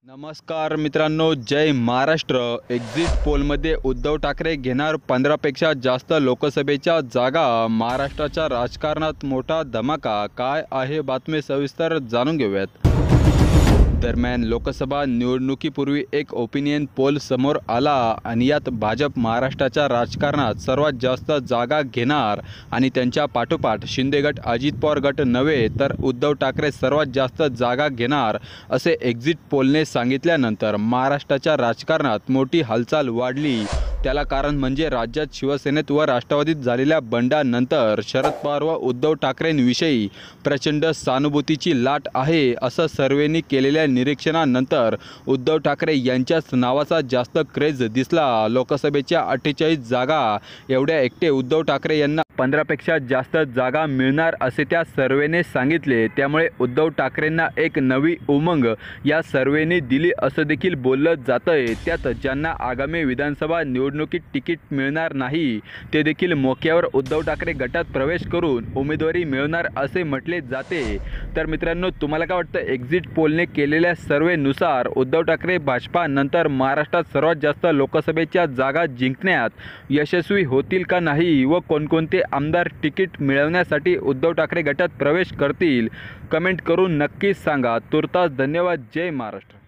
नमस्कार मित्रांनो, जय महाराष्ट्र। एक्झिट पोलमध्ये उद्धव ठाकरे घेणार 15 पेक्षा जास्त लोकसभेच्या जागा। महाराष्ट्राच्या राजकारणात मोठा धमाका। काय आहे बातमी, सविस्तर जाणून घेऊयात। दरम्यान लोकसभा निवडणुकीपूर्वी एक ओपिनियन पोल समोर आला आणि यात भाजप महाराष्ट्राच्या राजकारणात सर्वात जास्त जागा घेणार आणि त्यांच्या पाठोपाठ शिंदे गट, अजित पवार गट नव्हे तर उद्धव ठाकरे सर्वात जास्त जागा घेणार असे एक्झिट पोलने सांगितल्यानंतर महाराष्ट्राच्या राजकारणात मोठी हालचाल वाढली। त्याला कारण म्हणजे राज्यात शिवसेनेत व राष्ट्रवादीत झालेल्या बंडानंतर शरद पवार व उद्धव ठाकरेंविषयी प्रचंड सहानुभूतीची लाट आहे। असं सर्वेंनी केलेल्या निरीक्षणानंतर उद्धव ठाकरे यांच्याच नावाचा जास्त क्रेज दिसला। लोकसभेच्या 48 जागा एवढ्या एकटे उद्धव ठाकरे यांना 15 पेक्षा जास्त जागा मिळणार असे त्या सर्वेने सांगितले। त्यामुळे उद्धव ठाकरेंना एक नवी उमंग या सर्वेने दिली असं देखील बोललं जातंय। त्यात ज्यांना आगामी विधानसभा निवडणुकीत तिकीट मिळणार नाही ते देखील मोक्यावर उद्धव ठाकरे गटात प्रवेश करून उमेदवारी मिळवणार असे म्हटले जाते। तर मित्रांनो, तुम्हाला काय वाटतं? एक्झिट पोलने केलेल्या सर्वेनुसार उद्धव ठाकरे भाजपा नंतर महाराष्ट्रात सर्वात जास्त लोकसभेच्या जागा जिंकण्यात यशस्वी होतील का नाही व कोणकोणते आमदार तिकीट मिळवण्यासाठी उद्धव ठाकरे गटात प्रवेश करतील? कमेंट करून नक्कीच सांगा। तुर्तास धन्यवाद। जय महाराष्ट्र।